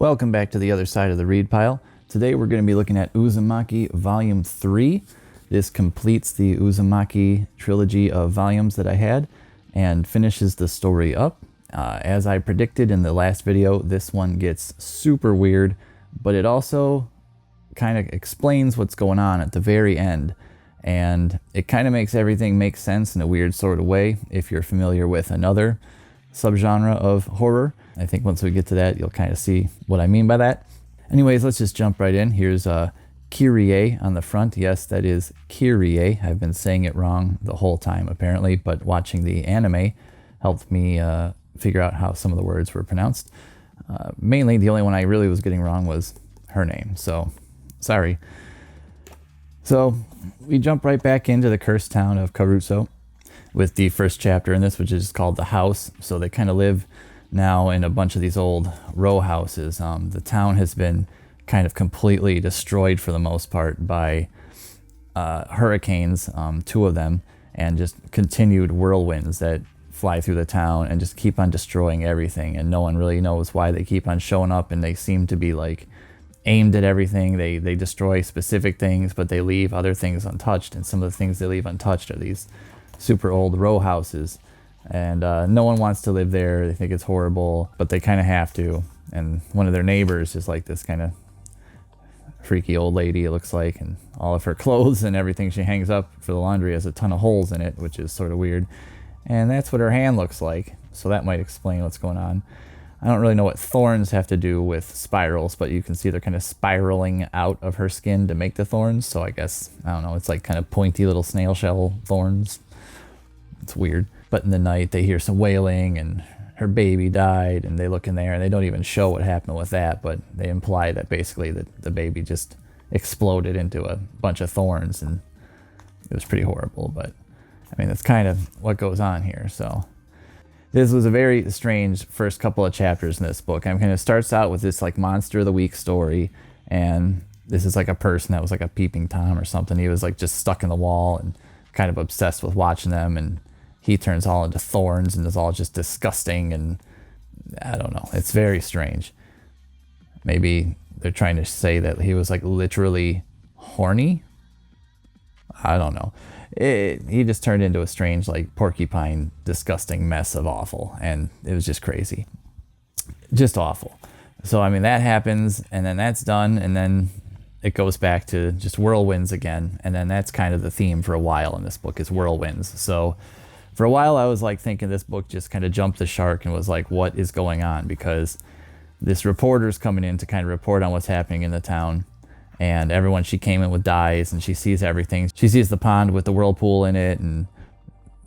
Welcome back to the other side of the read pile. Today we're going to be looking at UZUMAKI Volume 3. This completes the UZUMAKI trilogy of volumes that I had and finishes the story up. As I predicted in the last video, this one gets super weird, but it also kind of explains what's going on at the very end. And it kind of makes everything make sense in a weird sort of way if you're familiar with another subgenre of horror. I think once we get to that, you'll kind of see what I mean by that. Anyways, let's just jump right in. Here's Kirie on the front. Yes, that is Kirie. I've been saying it wrong the whole time, apparently, but watching the anime helped me figure out how some of the words were pronounced. Mainly, the only one I really was getting wrong was her name, so sorry. So we jump right back into the cursed town of Kurôzu-cho with the first chapter in this, which is called The House. So they kind of live now in a bunch of these old row houses. The town has been kind of completely destroyed for the most part by hurricanes, 2 of them, and just continued whirlwinds that fly through the town and just keep on destroying everything. And no one really knows why they keep on showing up, and they seem to be like aimed at everything. They destroy specific things, but they leave other things untouched. And some of the things they leave untouched are these super old row houses. And no one wants to live there. They think it's horrible, but they kind of have to. And one of their neighbors is like this kind of freaky old lady, it looks like, and all of her clothes and everything she hangs up for the laundry has a ton of holes in it, which is sort of weird. And that's what her hand looks like, so that might explain what's going on. I don't really know what thorns have to do with spirals, but you can see they're kind of spiraling out of her skin to make the thorns, so I guess, I don't know, it's like kind of pointy little snail shell thorns. It's weird. But in the night, they hear some wailing, and her baby died, and they look in there, and they don't even show what happened with that, but they imply that basically the baby just exploded into a bunch of thorns, and it was pretty horrible. But, I mean, that's kind of what goes on here. So this was a very strange first couple of chapters in this book. I mean, it starts out with this, like, Monster of the Week story, and this is, like, a person that was, like, a peeping Tom or something. He was, like, just stuck in the wall and kind of obsessed with watching them, and he turns all into thorns and is all just disgusting, and I don't know. It's very strange. Maybe they're trying to say that he was like literally horny. I don't know. He just turned into a strange, like, porcupine, disgusting mess of awful, and it was just crazy. Just awful. So, I mean, that happens, and then that's done, and then it goes back to just whirlwinds again, and then that's kind of the theme for a while in this book is whirlwinds. So for a while, I was like thinking this book just kind of jumped the shark and was like, what is going on? Because this reporter's coming in to kind of report on what's happening in the town. And everyone she came in with dies, and she sees everything. She sees the pond with the whirlpool in it, and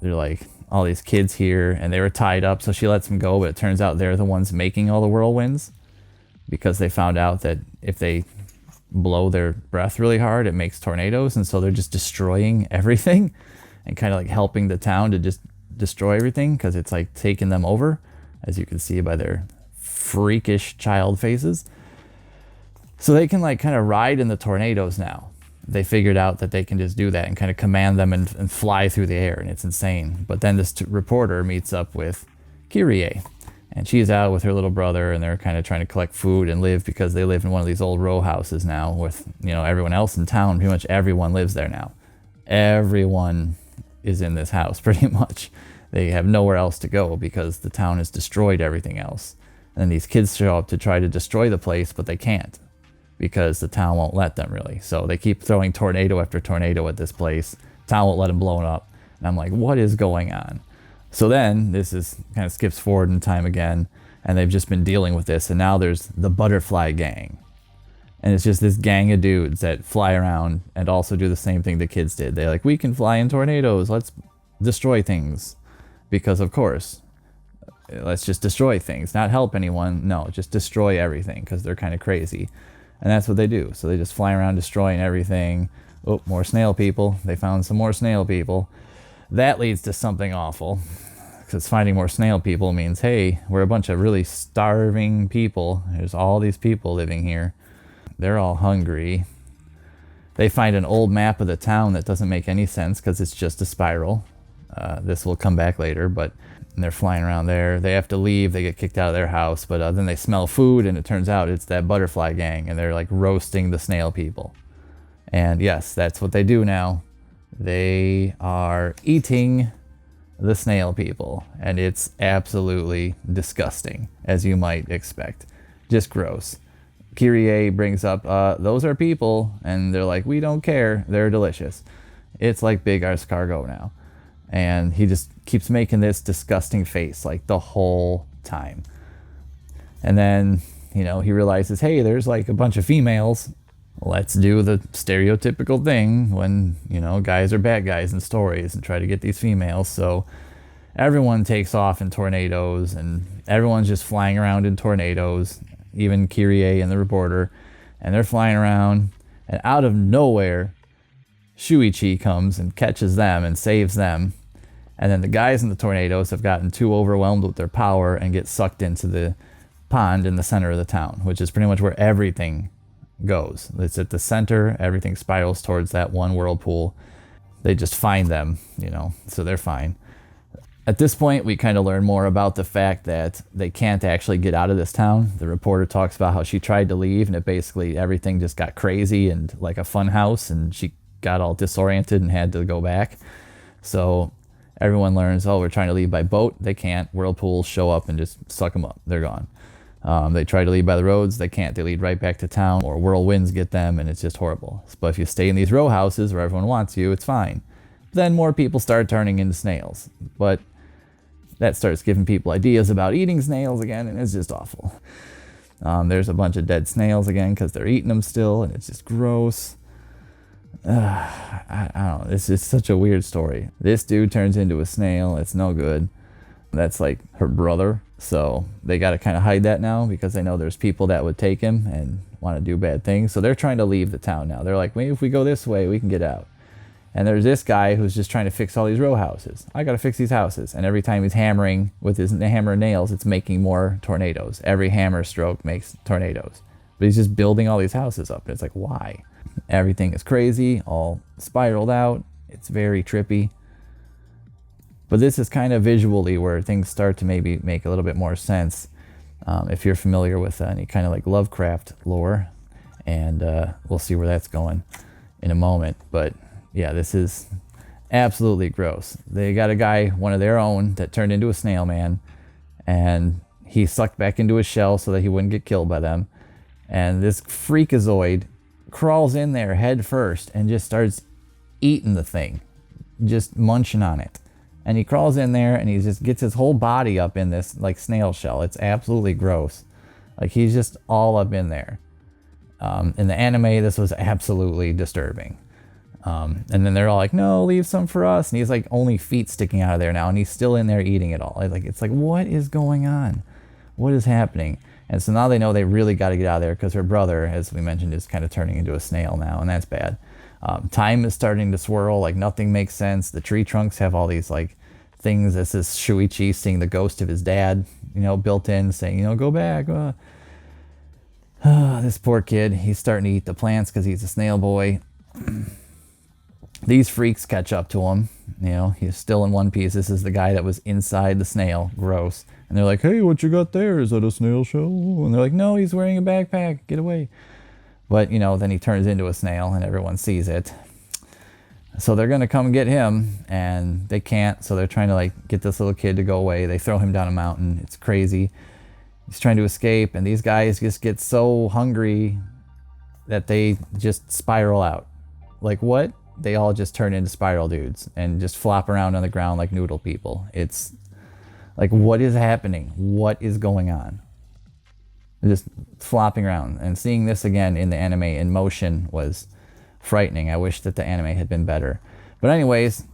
they're like, all these kids here, and they were tied up. So she lets them go, but it turns out they're the ones making all the whirlwinds, because they found out that if they blow their breath really hard, it makes tornadoes. And so they're just destroying everything and kind of like helping the town to just destroy everything, because it's like taking them over, as you can see by their freakish child faces. So they can like kind of ride in the tornadoes now. They figured out that they can just do that and kind of command them and fly through the air, and it's insane. But then this reporter meets up with Kirie, and she's out with her little brother, and they're kind of trying to collect food and live, because they live in one of these old row houses now with, you know, everyone else in town. Pretty much everyone lives there now. Everyone is in this house pretty much. They have nowhere else to go because the town has destroyed everything else. And then these kids show up to try to destroy the place, but they can't because the town won't let them really. So they keep throwing tornado after tornado at this place. Town won't let them blow it up. And I'm like, what is going on? So then this is kind of skips forward in time again, and they've just been dealing with this. And now there's the butterfly gang. And it's just this gang of dudes that fly around and also do the same thing the kids did. They're like, we can fly in tornadoes. Let's destroy things. Because, of course, let's just destroy things. Not help anyone. No, just destroy everything, because they're kind of crazy. And that's what they do. So they just fly around destroying everything. Oh, more snail people. They found some more snail people. That leads to something awful. Because finding more snail people means, hey, we're a bunch of really starving people. There's all these people living here. They're all hungry. They find an old map of the town that doesn't make any sense because it's just a spiral. This will come back later, but and they're flying around there. They have to leave. They get kicked out of their house, but then they smell food, and it turns out it's that butterfly gang, and they're like roasting the snail people. And yes, that's what they do now. They are eating the snail people, and it's absolutely disgusting, as you might expect. Just gross. Kirie brings up, those are people, and they're like, we don't care. They're delicious. It's like big escargot now. And he just keeps making this disgusting face like the whole time. And then, you know, he realizes, hey, there's like a bunch of females. Let's do the stereotypical thing when, you know, guys are bad guys in stories and try to get these females. So everyone takes off in tornadoes, and everyone's just flying around in tornadoes, even Kirie and the reporter, and they're flying around, and out of nowhere, Shuichi comes and catches them and saves them. And then the guys in the tornadoes have gotten too overwhelmed with their power and get sucked into the pond in the center of the town, which is pretty much where everything goes. It's at the center. Everything spirals towards that one whirlpool. They just find them, you know, so they're fine. At this point, we kind of learn more about the fact that they can't actually get out of this town. The reporter talks about how she tried to leave, and it basically everything just got crazy and like a fun house, and she got all disoriented and had to go back. So everyone learns, oh, we're trying to leave by boat. They can't. Whirlpools show up and just suck them up. They're gone. They try to leave by the roads. They can't. They lead right back to town, or whirlwinds get them, and it's just horrible. But if you stay in these row houses where everyone wants you, it's fine. Then more people start turning into snails. But that starts giving people ideas about eating snails again, and it's just awful. There's a bunch of dead snails again because they're eating them still, and it's just gross. I don't know. It's just such a weird story. This dude turns into a snail. It's no good. That's like her brother. So they got to kind of hide that now because they know there's people that would take him and want to do bad things. So they're trying to leave the town now. They're like, maybe if we go this way, we can get out. And there's this guy who's just trying to fix all these row houses. I got to fix these houses. And every time he's hammering with his hammer and nails, it's making more tornadoes. Every hammer stroke makes tornadoes. But he's just building all these houses up. And it's like, why? Everything is crazy, all spiraled out. It's very trippy. But this is kind of visually where things start to maybe make a little bit more sense if you're familiar with any kind of like Lovecraft lore. And we'll see where that's going in a moment. But yeah, this is absolutely gross. They got a guy, one of their own, that turned into a snail man. And he sucked back into his shell so that he wouldn't get killed by them. And this freakazoid crawls in there head first and just starts eating the thing, just munching on it. And he crawls in there and he just gets his whole body up in this like snail shell. It's absolutely gross. Like he's just all up in there. In the anime, this was absolutely disturbing. And then they're all like, no, leave some for us. And he's like only feet sticking out of there now, and he's still in there eating it all. Like it's like, what is going on? What is happening? And so now they know they really got to get out of there because her brother, as we mentioned, is kind of turning into a snail now, and that's bad. Time is starting to swirl, like nothing makes sense. The tree trunks have all these like things. This is Shuichi seeing the ghost of his dad, you know, built in, saying, you know, go back. This poor kid, he's starting to eat the plants because he's a snail boy. These freaks catch up to him. You know, he's still in one piece. This is the guy that was inside the snail. Gross. And they're like, hey, what you got there? Is that a snail shell? And they're like, no, he's wearing a backpack. Get away. But, you know, then he turns into a snail and everyone sees it. So they're going to come get him, and they can't. So they're trying to, like, get this little kid to go away. They throw him down a mountain. It's crazy. He's trying to escape, and these guys just get so hungry that they just spiral out. Like, what? They all just turn into spiral dudes and just flop around on the ground like noodle people. It's like, what is happening? What is going on? They're just flopping around. And seeing this again in the anime in motion was frightening. I wish that the anime had been better. But anyways,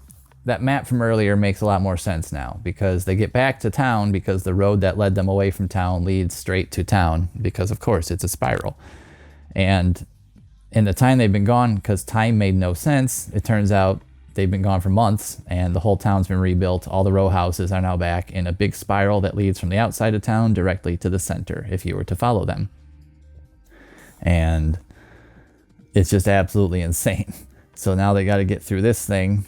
that map from earlier makes a lot more sense now, because they get back to town because the road that led them away from town leads straight to town because, of course, it's a spiral. And in the time they've been gone, because time made no sense, it turns out they've been gone for months and the whole town's been rebuilt. All the row houses are now back in a big spiral that leads from the outside of town directly to the center if you were to follow them. And it's just absolutely insane. So now they got to get through this thing.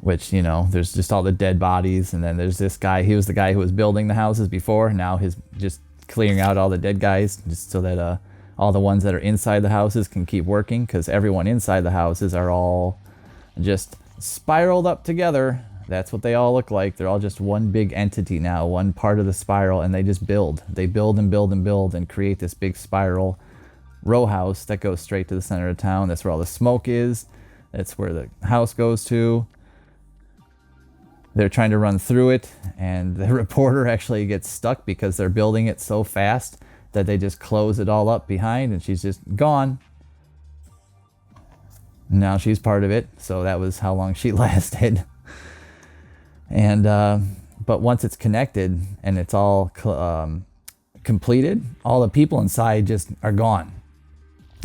which, you know, there's just all the dead bodies. And then there's this guy. He was the guy who was building the houses before. Now he's just clearing out all the dead guys just so that all the ones that are inside the houses can keep working, because everyone inside the houses are all just spiraled up together. That's what they all look like. They're all just one big entity now, one part of the spiral, and they just build. They build and build and build and create this big spiral row house that goes straight to the center of town. That's where all the smoke is. That's where the house goes to. They're trying to run through it, and the reporter actually gets stuck because they're building it so fast that they just close it all up behind, and she's just gone. Now she's part of it, so that was how long she lasted. And but once it's connected and it's all completed, all the people inside just are gone.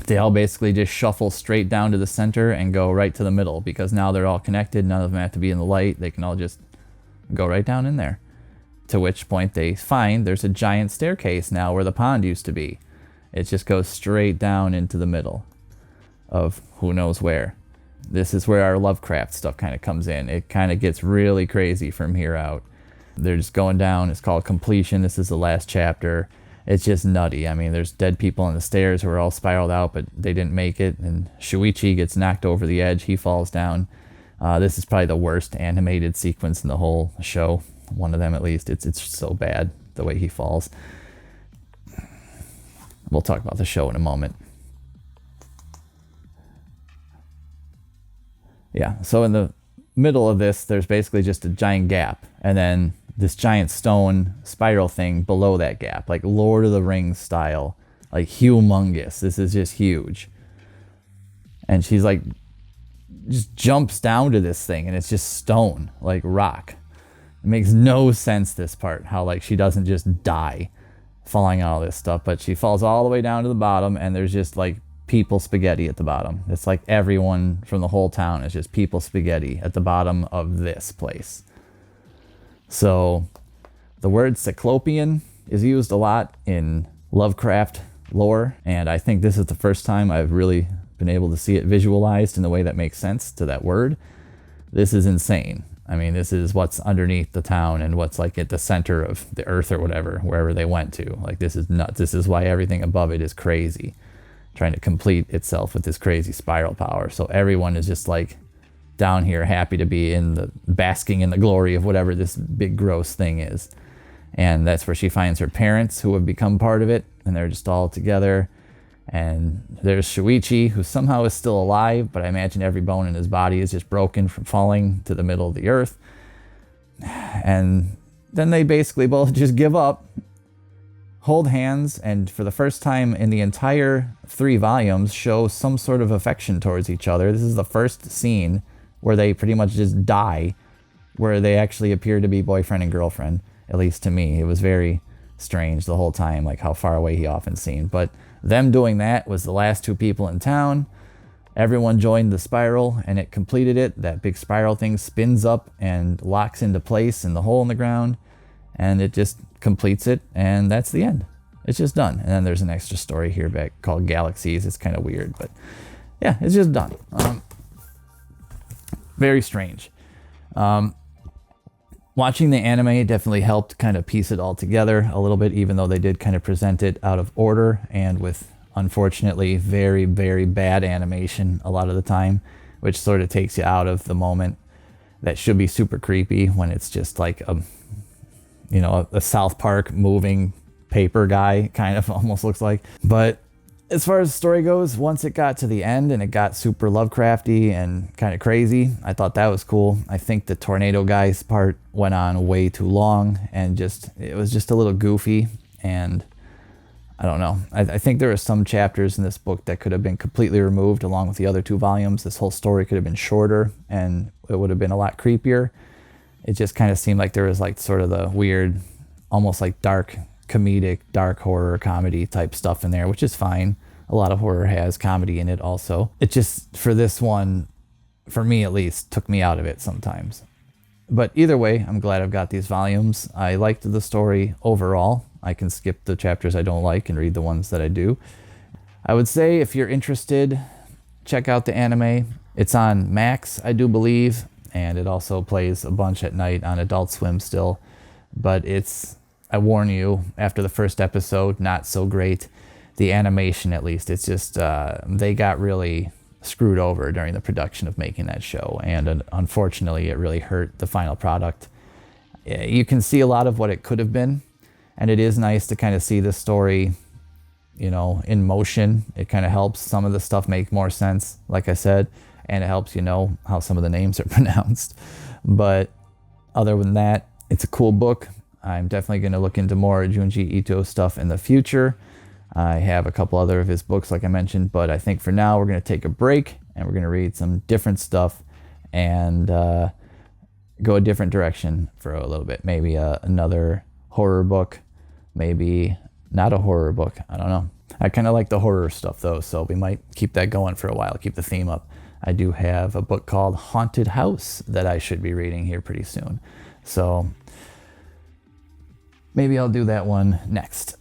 They all basically just shuffle straight down to the center and go right to the middle, because now they're all connected. None of them have to be in the light. They can all just go right down in there. To which point they find there's a giant staircase now where the pond used to be. It just goes straight down into the middle of who knows where. This is where our Lovecraft stuff kind of comes in. It kind of gets really crazy from here out. They're just going down. It's called Completion. This is the last chapter. It's just nutty. I mean, there's dead people on the stairs who are all spiraled out, but they didn't make it. And Shuichi gets knocked over the edge. He falls down. This is probably the worst animated sequence in the whole show. One of them, at least. It's so bad, the way he falls. We'll talk about the show in a moment. Yeah, so in the middle of this, there's basically just a giant gap, and then this giant stone spiral thing below that gap, like Lord of the Rings style, like humongous. This is just huge. And she's like, just jumps down to this thing, and it's just stone, like rock. It makes no sense, this part, how like she doesn't just die falling on all this stuff, but she falls all the way down to the bottom, and there's just like people spaghetti at the bottom. It's like everyone from the whole town is just people spaghetti at the bottom of this place. So the word cyclopean is used a lot in Lovecraft lore, and I think this is the first time I've really been able to see it visualized in a way that makes sense to that word. This is insane. I mean, this is what's underneath the town and what's like at the center of the earth or whatever, wherever they went to. Like, this is nuts. This is why everything above it is crazy, trying to complete itself with this crazy spiral power. So everyone is just like down here happy to be in the basking in the glory of whatever this big gross thing is. And that's where she finds her parents, who have become part of it, and they're just all together. And there's Shuichi, who somehow is still alive, but I imagine every bone in his body is just broken from falling to the middle of the earth. And then they basically both just give up, hold hands, and for the first time in the entire 3 volumes, show some sort of affection towards each other. This is the first scene where they pretty much just die, where they actually appear to be boyfriend and girlfriend, at least to me. It was very strange the whole time, like how far away he often seemed. But them doing that was the last 2 people in town. Everyone joined the spiral, and it completed it. That big spiral thing spins up and locks into place in the hole in the ground, and it just completes it, and that's the end. It's just done. And then there's an extra story here back called Galaxies. It's kind of weird, but yeah, it's just done. Very strange. Watching the anime definitely helped kind of piece it all together a little bit, even though they did kind of present it out of order and with, unfortunately, very, very bad animation a lot of the time, which sort of takes you out of the moment that should be super creepy when it's just like a South Park moving paper guy, kind of almost looks like. But as far as the story goes, once it got to the end and it got super Lovecrafty and kind of crazy, I thought that was cool. I think the tornado guy's part went on way too long, and it was just a little goofy, and I don't know. I think there are some chapters in this book that could have been completely removed along with the other 2 volumes. This whole story could have been shorter, and it would have been a lot creepier. It just kind of seemed like there was like sort of the weird, almost like dark comedic, dark horror comedy type stuff in there, which is fine. A lot of horror has comedy in it also. It just, for this one, for me at least, took me out of it sometimes. But either way, I'm glad I've got these volumes. I liked the story overall. I can skip the chapters I don't like and read the ones that I do. I would say if you're interested, check out the anime. It's on Max, I do believe, and it also plays a bunch at night on Adult Swim still. But I warn you, after the first episode, not so great. The animation, at least, it's just, they got really screwed over during the production of making that show, and unfortunately it really hurt the final product. You can see a lot of what it could have been, and it is nice to kind of see the story, in motion. It kind of helps some of the stuff make more sense, like I said, and it helps how some of the names are pronounced. But other than that, it's a cool book. I'm definitely going to look into more Junji Ito stuff in the future. I have a couple other of his books, like I mentioned, but I think for now we're going to take a break and we're going to read some different stuff and go a different direction for a little bit. Maybe another horror book, maybe not a horror book. I don't know. I kind of like the horror stuff though, so we might keep that going for a while, keep the theme up. I do have a book called Haunted House that I should be reading here pretty soon. So maybe I'll do that one next.